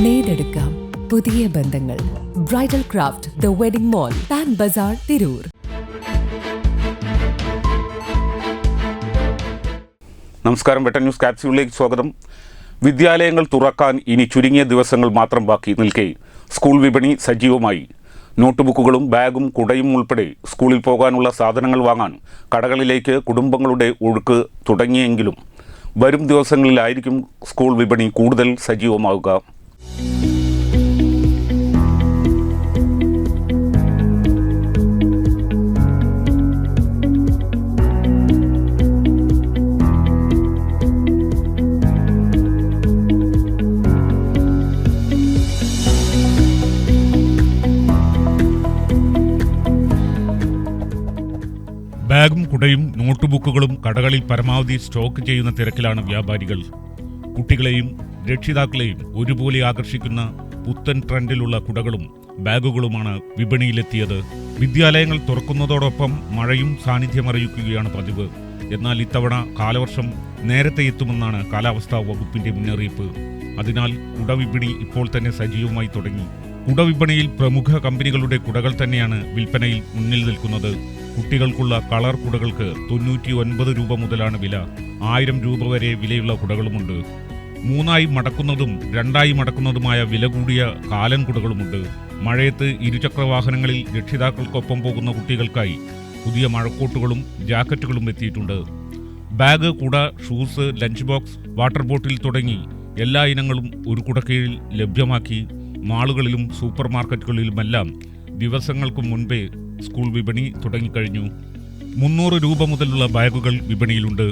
നേടെടുക്കാം പുതിയ ബന്ധങ്ങൾ. Bridal craft the wedding mall, Pan Bazar, Tirur. നമസ്കാരം. വെട്ടൻ ന്യൂസ് ക്യാപ്സ്യൂളിലേക്ക് സ്വാഗതം. വിദ്യാലയങ്ങൾ തുറക്കാൻ ഇനി ചുരുങ്ങിയ ദിവസങ്ങൾ മാത്രം ബാക്കി നിൽക്കെ സ്കൂൾ വിപണി സജീവമായി. നോട്ട് ബുക്കുകളും ബാഗും കുടയും ഉൾപ്പെടെ സ്കൂളിൽ പോകാനുള്ള സാധനങ്ങൾ വാങ്ങാൻ കടകളിലേക്ക് കുടുംബങ്ങളുടെ ഒഴുക്ക് തുടങ്ങിയെങ്കിലും വരും ദിവസങ്ങളിലായിരിക്കും സ്കൂൾ വിപണി കൂടുതൽ സജീവമാവുക. ബാഗും കുടയും നോട്ട് ബുക്കുകളും കടകളിൽ പരമാവധി സ്റ്റോക്ക് ചെയ്യുന്ന തിരക്കിലാണ് വ്യാപാരികൾ. കുട്ടികളെയും രക്ഷിതാക്കളെയും ഒരുപോലെ ആകർഷിക്കുന്ന പുത്തൻ ട്രെൻഡിലുള്ള കുടകളും ബാഗുകളുമാണ് വിപണിയിലെത്തിയത്. വിദ്യാലയങ്ങൾ തുറക്കുന്നതോടൊപ്പം മഴയും സാന്നിധ്യമറിയിക്കുകയാണ് പതിവ്. എന്നാൽ ഇത്തവണ കാലവർഷം നേരത്തെ എത്തുമെന്നാണ് കാലാവസ്ഥാ വകുപ്പിന്റെ മുന്നറിയിപ്പ്. അതിനാൽ കുടവിപണി ഇപ്പോൾ തന്നെ സജീവമായി തുടങ്ങി. കുടവിപണിയിൽ പ്രമുഖ കമ്പനികളുടെ കുടകൾ തന്നെയാണ് വിൽപ്പനയിൽ മുന്നിൽ നിൽക്കുന്നത്. കുട്ടികൾക്കുള്ള കളർ കുടകൾക്ക് 99 രൂപ മുതലാണ് വില. 1000 രൂപ വരെ വിലയുള്ള കുടകളുമുണ്ട്. 3 മടക്കുന്നതും 2 മടക്കുന്നതുമായ വില കൂടിയ കാലൻ കുടകളുമുണ്ട്. മഴയത്ത് ഇരുചക്രവാഹനങ്ങളിൽ രക്ഷിതാക്കൾക്കൊപ്പം പോകുന്ന കുട്ടികൾക്കായി പുതിയ മഴക്കോട്ടുകളും ജാക്കറ്റുകളും എത്തിയിട്ടുണ്ട്. ബാഗ്, കുട, shoes, lunch box, water bottle തുടങ്ങി എല്ലാ ഇനങ്ങളും ഒരു കുടക്കീഴിൽ ലഭ്യമാക്കി മാളുകളിലും സൂപ്പർ മാർക്കറ്റുകളിലുമെല്ലാം ദിവസങ്ങൾക്ക് മുൻപേ സ്കൂൾ വിപണി തുടങ്ങിക്കഴിഞ്ഞു. 300 രൂപ മുതലുള്ള ബാഗുകൾ വിപണിയിലുണ്ട്.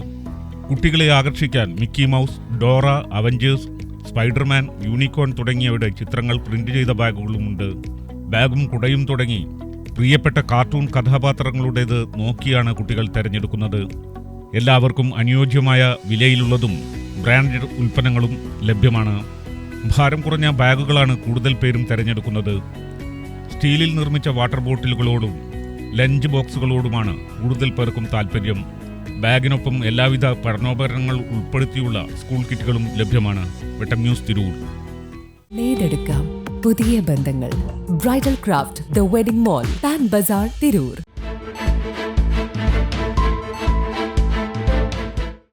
കുട്ടികളെ ആകർഷിക്കാൻ Mickey mouse, Dora, Avengers, Spiderman, unicorn തുടങ്ങിയവയുടെ ചിത്രങ്ങൾ പ്രിന്റ് ചെയ്ത ബാഗുകളുമുണ്ട്. ബാഗും കുടയും തുടങ്ങി പ്രിയപ്പെട്ട കാർട്ടൂൺ കഥാപാത്രങ്ങളുടേത് നോക്കിയാണ് കുട്ടികൾ തിരഞ്ഞെടുക്കുന്നത്. എല്ലാവർക്കും അനുയോജ്യമായ വിലയിലുള്ളതും ബ്രാൻഡഡ് ഉൽപ്പന്നങ്ങളും ലഭ്യമാണ്. ഭാരം കുറഞ്ഞ ബാഗുകളാണ് കൂടുതൽ പേരും തിരഞ്ഞെടുക്കുന്നത്. സ്റ്റീലിൽ നിർമ്മിച്ച വാട്ടർ ബോട്ടിലുകളോടും ലഞ്ച് ബോക്സുകളോടുമാണ് കൂടുതൽ പേർക്കും താല്പര്യം. ബാഗിനൊപ്പം എല്ലാവിധ പഠനോപകരണങ്ങൾ ഉൾപ്പെടുത്തിയുള്ള സ്കൂൾ കിറ്റുകളും ലഭ്യമാണ്. വെട്ടം ന്യൂസ്, തിരൂർ. നേടെടുക്കാം പുതിയ ബന്ധങ്ങൾ. Bridal craft the wedding mall, Pan Bazar, Tirur.